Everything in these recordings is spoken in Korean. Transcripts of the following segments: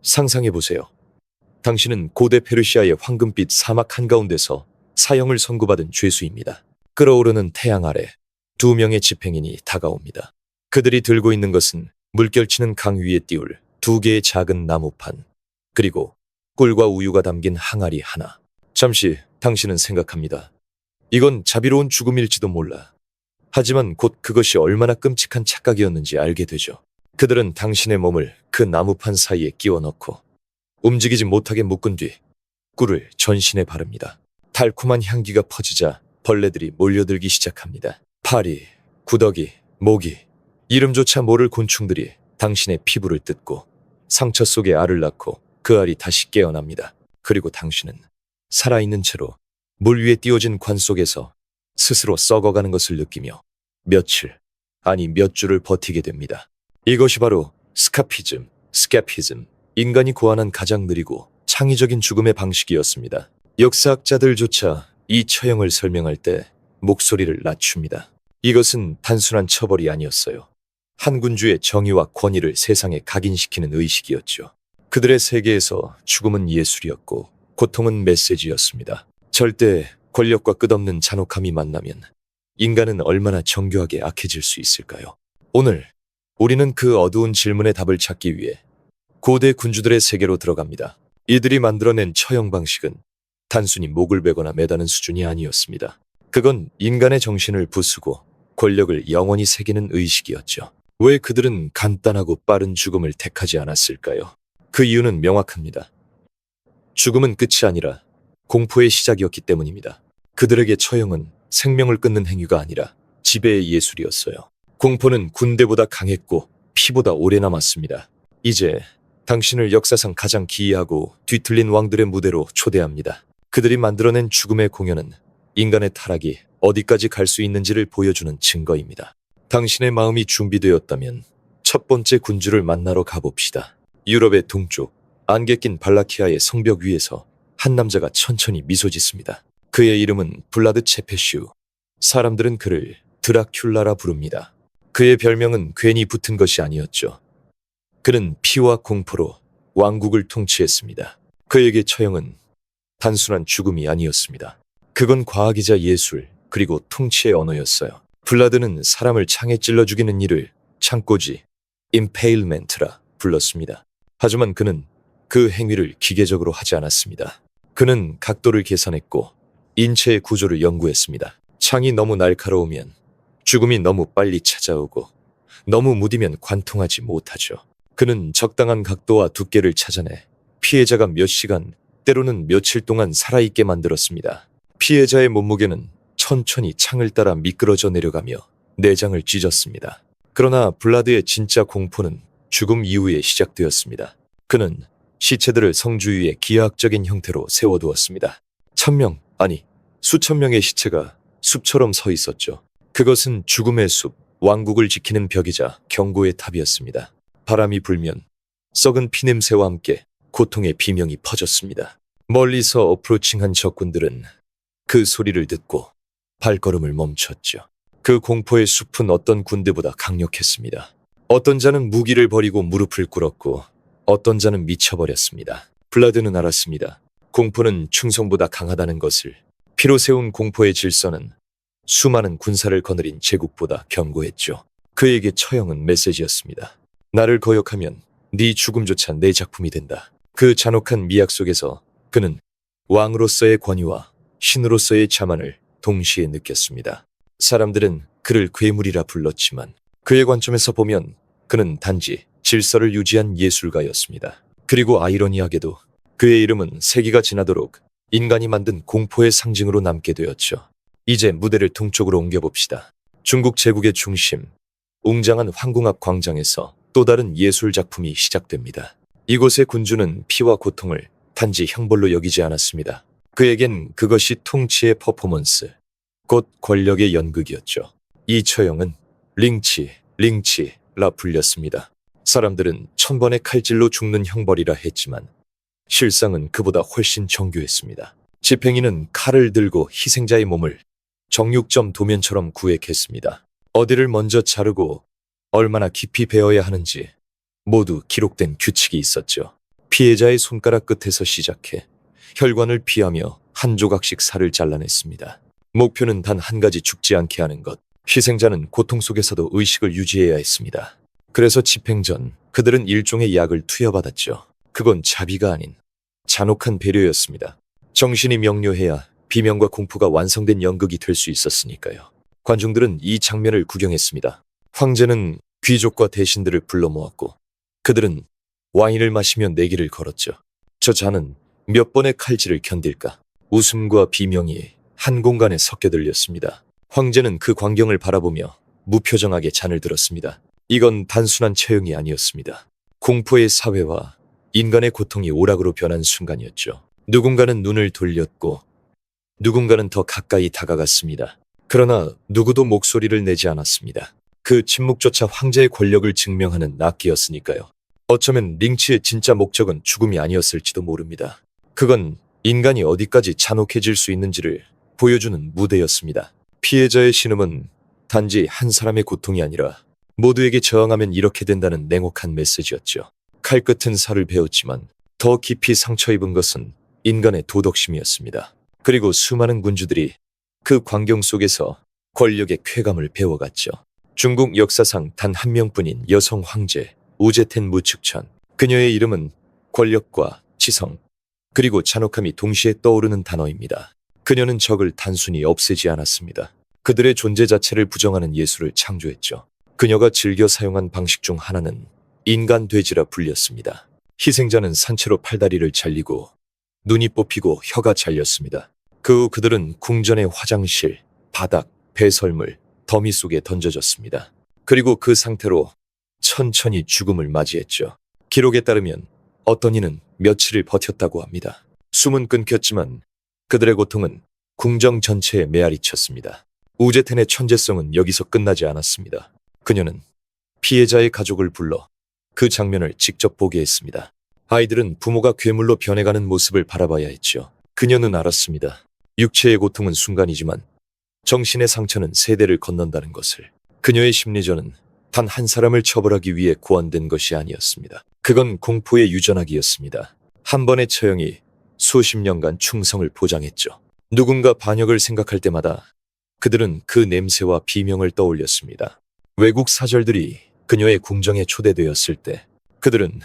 상상해보세요. 당신은 고대 페르시아의 황금빛 사막 한가운데서 사형을 선고받은 죄수입니다. 끓어오르는 태양 아래 두 명의 집행인이 다가옵니다. 그들이 들고 있는 것은 물결치는 강 위에 띄울 두 개의 작은 나무판, 그리고 꿀과 우유가 담긴 항아리 하나. 잠시 당신은 생각합니다. 이건 자비로운 죽음일지도 몰라. 하지만 곧 그것이 얼마나 끔찍한 착각이었는지 알게 되죠. 그들은 당신의 몸을 그 나무판 사이에 끼워 넣고 움직이지 못하게 묶은 뒤 꿀을 전신에 바릅니다. 달콤한 향기가 퍼지자 벌레들이 몰려들기 시작합니다. 파리, 구더기, 모기, 이름조차 모를 곤충들이 당신의 피부를 뜯고 상처 속에 알을 낳고 그 알이 다시 깨어납니다. 그리고 당신은 살아있는 채로 물 위에 띄워진 관 속에서 스스로 썩어가는 것을 느끼며 며칠, 아니 몇 주를 버티게 됩니다. 이것이 바로 스캐피즘, 인간이 고안한 가장 느리고 창의적인 죽음의 방식이었습니다. 역사학자들조차 이 처형을 설명할 때 목소리를 낮춥니다. 이것은 단순한 처벌이 아니었어요. 한 군주의 정의와 권위를 세상에 각인시키는 의식이었죠. 그들의 세계에서 죽음은 예술이었고 고통은 메시지였습니다. 절대 권력과 끝없는 잔혹함이 만나면 인간은 얼마나 정교하게 악해질 수 있을까요? 오늘 우리는 그 어두운 질문의 답을 찾기 위해 고대 군주들의 세계로 들어갑니다. 이들이 만들어낸 처형 방식은 단순히 목을 베거나 매다는 수준이 아니었습니다. 그건 인간의 정신을 부수고 권력을 영원히 새기는 의식이었죠. 왜 그들은 간단하고 빠른 죽음을 택하지 않았을까요? 그 이유는 명확합니다. 죽음은 끝이 아니라 공포의 시작이었기 때문입니다. 그들에게 처형은 생명을 끊는 행위가 아니라 지배의 예술이었어요. 공포는 군대보다 강했고 피보다 오래 남았습니다. 이제 당신을 역사상 가장 기이하고 뒤틀린 왕들의 무대로 초대합니다. 그들이 만들어낸 죽음의 공연은 인간의 타락이 어디까지 갈 수 있는지를 보여주는 증거입니다. 당신의 마음이 준비되었다면 첫 번째 군주를 만나러 가봅시다. 유럽의 동쪽, 안개 낀 발라키아의 성벽 위에서 한 남자가 천천히 미소 짓습니다. 그의 이름은 블라드 체페슈. 사람들은 그를 드라큘라라 부릅니다. 그의 별명은 괜히 붙은 것이 아니었죠. 그는 피와 공포로 왕국을 통치했습니다. 그에게 처형은 단순한 죽음이 아니었습니다. 그건 과학이자 예술, 그리고 통치의 언어였어요. 블라드는 사람을 창에 찔러 죽이는 일을 창고지, 임페일멘트라 불렀습니다. 하지만 그는 그 행위를 기계적으로 하지 않았습니다. 그는 각도를 계산했고 인체의 구조를 연구했습니다. 창이 너무 날카로우면 죽음이 너무 빨리 찾아오고 너무 무디면 관통하지 못하죠. 그는 적당한 각도와 두께를 찾아내 피해자가 몇 시간, 때로는 며칠 동안 살아있게 만들었습니다. 피해자의 몸무게는 천천히 창을 따라 미끄러져 내려가며 내장을 찢었습니다. 그러나 블라드의 진짜 공포는 죽음 이후에 시작되었습니다. 그는 시체들을 성주 위에 기하학적인 형태로 세워두었습니다. 1000명, 아니 수천 명의 시체가 숲처럼 서 있었죠. 그것은 죽음의 숲, 왕국을 지키는 벽이자 경고의 탑이었습니다. 바람이 불면 썩은 피냄새와 함께 고통의 비명이 퍼졌습니다. 멀리서 어프로칭한 적군들은 그 소리를 듣고 발걸음을 멈췄죠. 그 공포의 숲은 어떤 군대보다 강력했습니다. 어떤 자는 무기를 버리고 무릎을 꿇었고 어떤 자는 미쳐버렸습니다. 블라드는 알았습니다. 공포는 충성보다 강하다는 것을. 피로 세운 공포의 질서는 수많은 군사를 거느린 제국보다 견고했죠. 그에게 처형은 메시지였습니다. 나를 거역하면 네 죽음조차 내 작품이 된다. 그 잔혹한 미학 속에서 그는 왕으로서의 권위와 신으로서의 자만을 동시에 느꼈습니다. 사람들은 그를 괴물이라 불렀지만 그의 관점에서 보면 그는 단지 질서를 유지한 예술가였습니다. 그리고 아이러니하게도 그의 이름은 세기가 지나도록 인간이 만든 공포의 상징으로 남게 되었죠. 이제 무대를 동쪽으로 옮겨봅시다. 중국 제국의 중심, 웅장한 황궁 앞 광장에서 또 다른 예술 작품이 시작됩니다. 이곳의 군주는 피와 고통을 단지 형벌로 여기지 않았습니다. 그에겐 그것이 통치의 퍼포먼스, 곧 권력의 연극이었죠. 이 처형은 링치라 불렸습니다. 사람들은 1000번의 칼질로 죽는 형벌이라 했지만 실상은 그보다 훨씬 정교했습니다. 집행인은 칼을 들고 희생자의 몸을 정육점 도면처럼 구획했습니다. 어디를 먼저 자르고 얼마나 깊이 베어야 하는지 모두 기록된 규칙이 있었죠. 피해자의 손가락 끝에서 시작해 혈관을 피하며 한 조각씩 살을 잘라냈습니다. 목표는 단 한 가지, 죽지 않게 하는 것. 희생자는 고통 속에서도 의식을 유지해야 했습니다. 그래서 집행 전 그들은 일종의 약을 투여받았죠. 그건 자비가 아닌 잔혹한 배려였습니다. 정신이 명료해야 비명과 공포가 완성된 연극이 될 수 있었으니까요. 관중들은 이 장면을 구경했습니다. 황제는 귀족과 대신들을 불러 모았고 그들은 와인을 마시며 내기를 걸었죠. 저 자는 몇 번의 칼질을 견딜까? 웃음과 비명이 한 공간에 섞여 들렸습니다. 황제는 그 광경을 바라보며 무표정하게 잔을 들었습니다. 이건 단순한 처형이 아니었습니다. 공포의 사회와 인간의 고통이 오락으로 변한 순간이었죠. 누군가는 눈을 돌렸고 누군가는 더 가까이 다가갔습니다. 그러나 누구도 목소리를 내지 않았습니다. 그 침묵조차 황제의 권력을 증명하는 악기였으니까요. 어쩌면 링치의 진짜 목적은 죽음이 아니었을지도 모릅니다. 그건 인간이 어디까지 잔혹해질 수 있는지를 보여주는 무대였습니다. 피해자의 신음은 단지 한 사람의 고통이 아니라 모두에게 저항하면 이렇게 된다는 냉혹한 메시지였죠. 칼끝은 살을 베었지만 더 깊이 상처 입은 것은 인간의 도덕심이었습니다. 그리고 수많은 군주들이 그 광경 속에서 권력의 쾌감을 배워갔죠. 중국 역사상 단 한 명뿐인 여성 황제 우제텐 무측천. 그녀의 이름은 권력과 지성 그리고 잔혹함이 동시에 떠오르는 단어입니다. 그녀는 적을 단순히 없애지 않았습니다. 그들의 존재 자체를 부정하는 예술을 창조했죠. 그녀가 즐겨 사용한 방식 중 하나는 인간 돼지라 불렸습니다. 희생자는 산채로 팔다리를 잘리고 눈이 뽑히고 혀가 잘렸습니다. 그 후 그들은 궁전의 화장실, 바닥, 배설물, 더미 속에 던져졌습니다. 그리고 그 상태로 천천히 죽음을 맞이했죠. 기록에 따르면 어떤 이는 며칠을 버텼다고 합니다. 숨은 끊겼지만 그들의 고통은 궁정 전체에 메아리쳤습니다. 우제텐의 천재성은 여기서 끝나지 않았습니다. 그녀는 피해자의 가족을 불러 그 장면을 직접 보게 했습니다. 아이들은 부모가 괴물로 변해가는 모습을 바라봐야 했죠. 그녀는 알았습니다. 육체의 고통은 순간이지만 정신의 상처는 세대를 건넌다는 것을. 그녀의 심리전은 단 한 사람을 처벌하기 위해 고안된 것이 아니었습니다. 그건 공포의 유전학이었습니다. 한 번의 처형이 수십 년간 충성을 보장했죠. 누군가 반역을 생각할 때마다 그들은 그 냄새와 비명을 떠올렸습니다. 외국 사절들이 그녀의 궁정에 초대되었을 때 그들은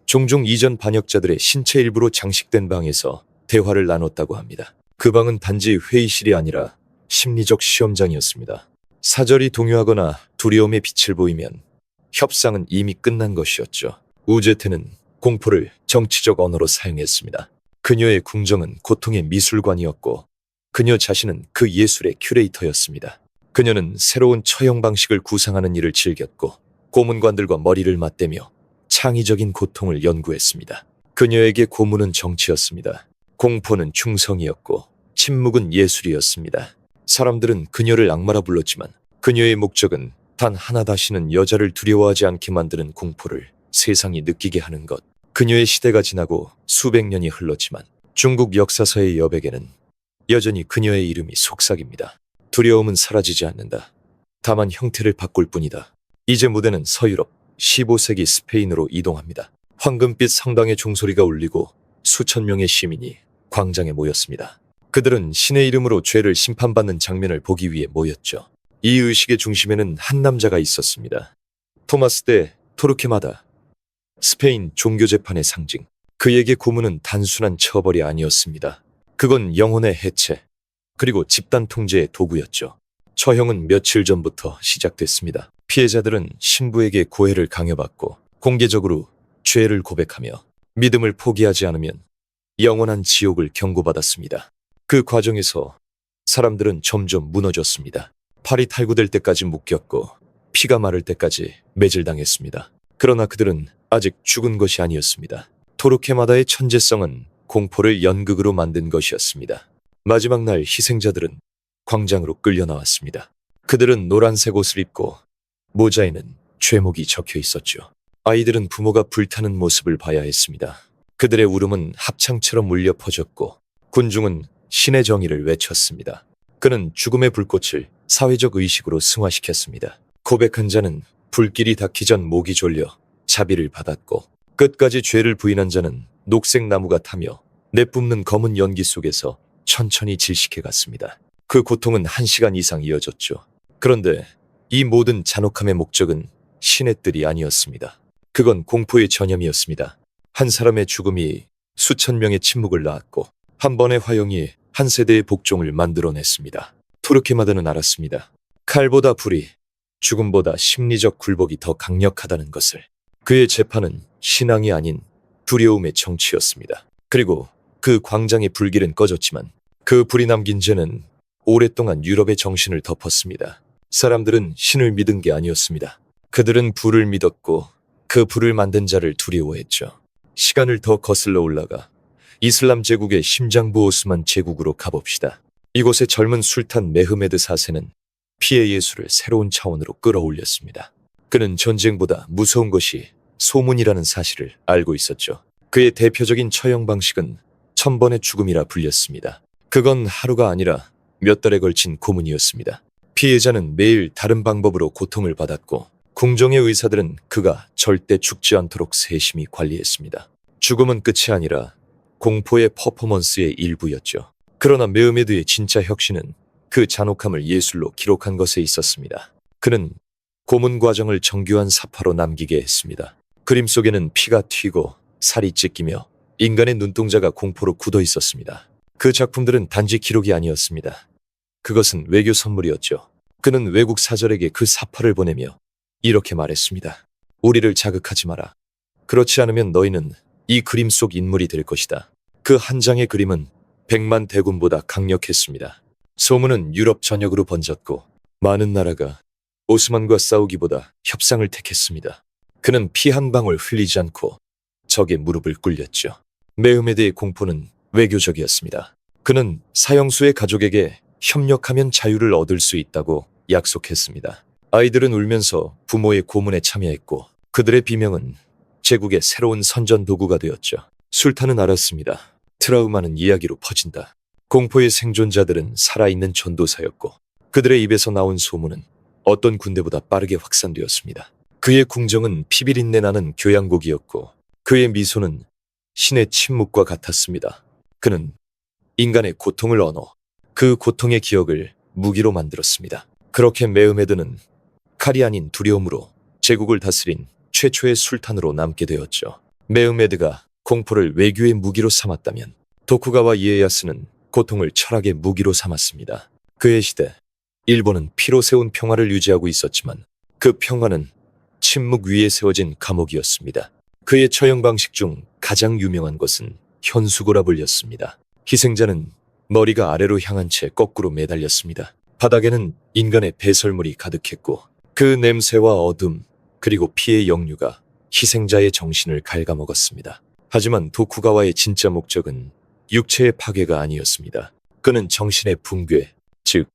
종종 이전 반역자들의 신체 일부로 장식된 방에서 대화를 나눴다고 합니다. 그 방은 단지 회의실이 아니라 심리적 시험장이었습니다. 사절이 동요하거나 두려움의 빛을 보이면 협상은 이미 끝난 것이었죠. 우제텐은 공포를 정치적 언어로 사용했습니다. 그녀의 궁정은 고통의 미술관이었고 그녀 자신은 그 예술의 큐레이터였습니다. 그녀는 새로운 처형 방식을 구상하는 일을 즐겼고 고문관들과 머리를 맞대며 창의적인 고통을 연구했습니다. 그녀에게 고문은 정치였습니다. 공포는 충성이었고 침묵은 예술이었습니다. 사람들은 그녀를 악마라 불렀지만 그녀의 목적은 단 하나, 다시는 여자를 두려워하지 않게 만드는 공포를 세상이 느끼게 하는 것. 그녀의 시대가 지나고 수백 년이 흘렀지만 중국 역사서의 여백에는 여전히 그녀의 이름이 속삭입니다. 두려움은 사라지지 않는다. 다만 형태를 바꿀 뿐이다. 이제 무대는 서유럽 15세기 스페인으로 이동합니다. 황금빛 성당의 종소리가 울리고 수천 명의 시민이 광장에 모였습니다. 그들은 신의 이름으로 죄를 심판받는 장면을 보기 위해 모였죠. 이 의식의 중심에는 한 남자가 있었습니다. 토마스 대 토르케마다, 스페인 종교재판의 상징. 그에게 고문은 단순한 처벌이 아니었습니다. 그건 영혼의 해체, 그리고 집단 통제의 도구였죠. 처형은 며칠 전부터 시작됐습니다. 피해자들은 신부에게 고해를 강요받고 공개적으로 죄를 고백하며 믿음을 포기하지 않으면 영원한 지옥을 경고받았습니다. 그 과정에서 사람들은 점점 무너졌습니다. 팔이 탈구될 때까지 묶였고 피가 마를 때까지 매질당했습니다. 그러나 그들은 아직 죽은 것이 아니었습니다. 토르케마다의 천재성은 공포를 연극으로 만든 것이었습니다. 마지막 날 희생자들은 광장으로 끌려 나왔습니다. 그들은 노란색 옷을 입고 모자에는 죄목이 적혀 있었죠. 아이들은 부모가 불타는 모습을 봐야 했습니다. 그들의 울음은 합창처럼 울려 퍼졌고 군중은 신의 정의를 외쳤습니다. 그는 죽음의 불꽃을 사회적 의식으로 승화시켰습니다. 고백한 자는 불길이 닿기 전 목이 졸려 자비를 받았고 끝까지 죄를 부인한 자는 녹색 나무가 타며 내뿜는 검은 연기 속에서 천천히 질식해 갔습니다. 그 고통은 1시간 이상 이어졌죠. 그런데 이 모든 잔혹함의 목적은 신의 뜰이 아니었습니다. 그건 공포의 전염이었습니다. 한 사람의 죽음이 수천 명의 침묵을 낳았고 한 번의 화형이 한 세대의 복종을 만들어냈습니다. 토르케마드는 알았습니다. 칼보다 불이, 죽음보다 심리적 굴복이 더 강력하다는 것을. 그의 재판은 신앙이 아닌 두려움의 정치였습니다. 그리고 그 광장의 불길은 꺼졌지만 그 불이 남긴 죄는 오랫동안 유럽의 정신을 덮었습니다. 사람들은 신을 믿은 게 아니었습니다. 그들은 불을 믿었고 그 불을 만든 자를 두려워했죠. 시간을 더 거슬러 올라가 이슬람 제국의 심장부 오스만 제국으로 가봅시다. 이곳의 젊은 술탄 메흐메드 4세는 피해 예수를 새로운 차원으로 끌어올렸습니다. 그는 전쟁보다 무서운 것이 소문이라는 사실을 알고 있었죠. 그의 대표적인 처형 방식은 1000번의 죽음이라 불렸습니다. 그건 하루가 아니라 몇 달에 걸친 고문이었습니다. 피해자는 매일 다른 방법으로 고통을 받았고 궁정의 의사들은 그가 절대 죽지 않도록 세심히 관리했습니다. 죽음은 끝이 아니라 공포의 퍼포먼스의 일부였죠. 그러나 메흐메드의 진짜 혁신은 그 잔혹함을 예술로 기록한 것에 있었습니다. 그는 고문 과정을 정교한 사파로 남기게 했습니다. 그림 속에는 피가 튀고 살이 찢기며 인간의 눈동자가 공포로 굳어 있었습니다. 그 작품들은 단지 기록이 아니었습니다. 그것은 외교 선물이었죠. 그는 외국 사절에게 그 사파를 보내며 이렇게 말했습니다. 우리를 자극하지 마라. 그렇지 않으면 너희는 이 그림 속 인물이 될 것이다. 그 한 장의 그림은 100만 대군보다 강력했습니다. 소문은 유럽 전역으로 번졌고 많은 나라가 오스만과 싸우기보다 협상을 택했습니다. 그는 피 한 방울 흘리지 않고 적의 무릎을 꿇렸죠. 메흐메드의 공포는 외교적이었습니다. 그는 사형수의 가족에게 협력하면 자유를 얻을 수 있다고 약속했습니다. 아이들은 울면서 부모의 고문에 참여했고 그들의 비명은 제국의 새로운 선전 도구가 되었죠. 술탄은 알았습니다. 트라우마는 이야기로 퍼진다. 공포의 생존자들은 살아있는 전도사였고 그들의 입에서 나온 소문은 어떤 군대보다 빠르게 확산되었습니다. 그의 궁정은 피비린내 나는 교향곡이었고 그의 미소는 신의 침묵과 같았습니다. 그는 인간의 고통을 언어, 그 고통의 기억을 무기로 만들었습니다. 그렇게 메흐메드는 칼이 아닌 두려움으로 제국을 다스린 최초의 술탄으로 남게 되었죠. 메흐메드가 공포를 외교의 무기로 삼았다면 도쿠가와 이에야스는 고통을 철학의 무기로 삼았습니다. 그의 시대, 일본은 피로 세운 평화를 유지하고 있었지만 그 평화는 침묵 위에 세워진 감옥이었습니다. 그의 처형 방식 중 가장 유명한 것은 현수고라 불렸습니다. 희생자는 머리가 아래로 향한 채 거꾸로 매달렸습니다. 바닥에는 인간의 배설물이 가득했고 그 냄새와 어둠 그리고 피의 역류가 희생자의 정신을 갉아먹었습니다. 하지만 도쿠가와의 진짜 목적은 육체의 파괴가 아니었습니다. 그는 정신의 붕괴, 즉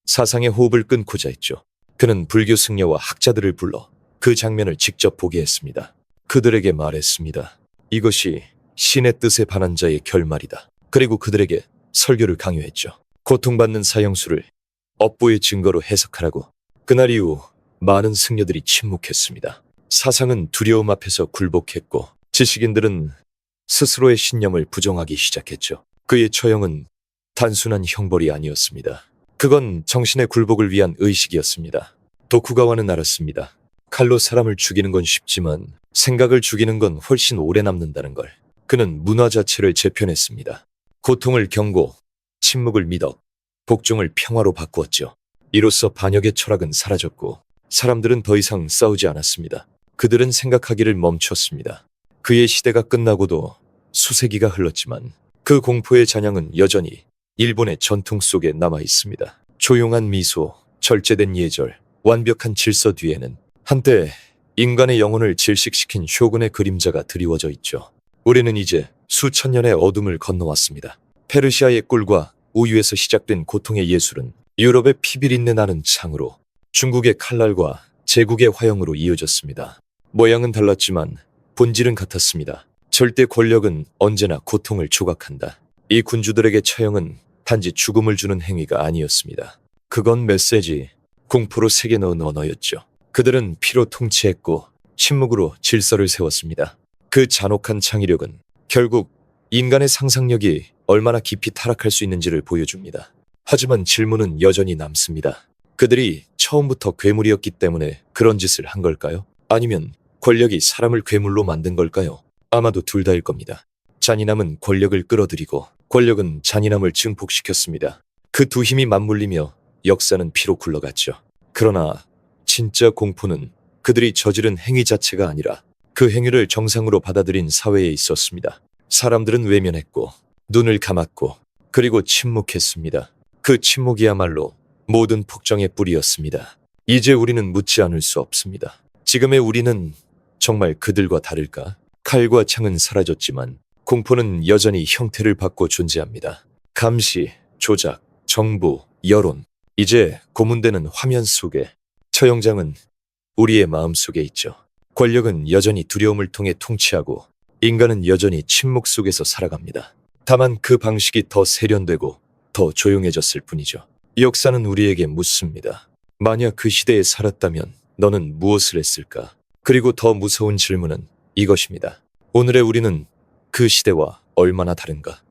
사상의 호흡을 끊고자 했죠. 그는 불교 승려와 학자들을 불러 그 장면을 직접 보게 했습니다. 그들에게 말했습니다. 이것이 신의 뜻에 반한 자의 결말이다. 그리고 그들에게 설교를 강요했죠. 고통받는 사형수를 업보의 증거로 해석하라고. 그날 이후 많은 승려들이 침묵했습니다. 사상은 두려움 앞에서 굴복했고 지식인들은 스스로의 신념을 부정하기 시작했죠. 그의 처형은 단순한 형벌이 아니었습니다. 그건 정신의 굴복을 위한 의식이었습니다. 도쿠가와는 알았습니다. 칼로 사람을 죽이는 건 쉽지만 생각을 죽이는 건 훨씬 오래 남는다는 걸. 그는 문화 자체를 재편했습니다. 고통을 경고, 침묵을 미덕, 복종을 평화로 바꾸었죠. 이로써 반역의 철학은 사라졌고 사람들은 더 이상 싸우지 않았습니다. 그들은 생각하기를 멈췄습니다. 그의 시대가 끝나고도 수세기가 흘렀지만 그 공포의 잔향은 여전히 일본의 전통 속에 남아 있습니다. 조용한 미소, 절제된 예절, 완벽한 질서 뒤에는 한때 인간의 영혼을 질식시킨 쇼군의 그림자가 드리워져 있죠. 우리는 이제 수천 년의 어둠을 건너왔습니다. 페르시아의 꿀과 우유에서 시작된 고통의 예술은 유럽의 피비린내 나는 창으로 중국의 칼날과 제국의 화형으로 이어졌습니다. 모양은 달랐지만 본질은 같았습니다. 절대 권력은 언제나 고통을 조각한다. 이 군주들에게 처형은 단지 죽음을 주는 행위가 아니었습니다. 그건 메시지, 공포로 새겨 넣은 언어였죠. 그들은 피로 통치했고 침묵으로 질서를 세웠습니다. 그 잔혹한 창의력은 결국 인간의 상상력이 얼마나 깊이 타락할 수 있는지를 보여줍니다. 하지만 질문은 여전히 남습니다. 그들이 처음부터 괴물이었기 때문에 그런 짓을 한 걸까요? 아니면 권력이 사람을 괴물로 만든 걸까요? 아마도 둘 다일 겁니다. 잔인함은 권력을 끌어들이고 권력은 잔인함을 증폭시켰습니다. 그 두 힘이 맞물리며 역사는 피로 굴러갔죠. 그러나 진짜 공포는 그들이 저지른 행위 자체가 아니라 그 행위를 정상으로 받아들인 사회에 있었습니다. 사람들은 외면했고 눈을 감았고 그리고 침묵했습니다. 그 침묵이야말로 모든 폭정의 뿌리였습니다. 이제 우리는 묻지 않을 수 없습니다. 지금의 우리는 정말 그들과 다를까? 칼과 창은 사라졌지만 공포는 여전히 형태를 받고 존재합니다. 감시, 조작, 정부, 여론. 이제 고문되는 화면 속에, 처형장은 우리의 마음 속에 있죠. 권력은 여전히 두려움을 통해 통치하고 인간은 여전히 침묵 속에서 살아갑니다. 다만 그 방식이 더 세련되고 더 조용해졌을 뿐이죠. 역사는 우리에게 묻습니다. 만약 그 시대에 살았다면 너는 무엇을 했을까? 그리고 더 무서운 질문은 이것입니다. 오늘의 우리는 그 시대와 얼마나 다른가?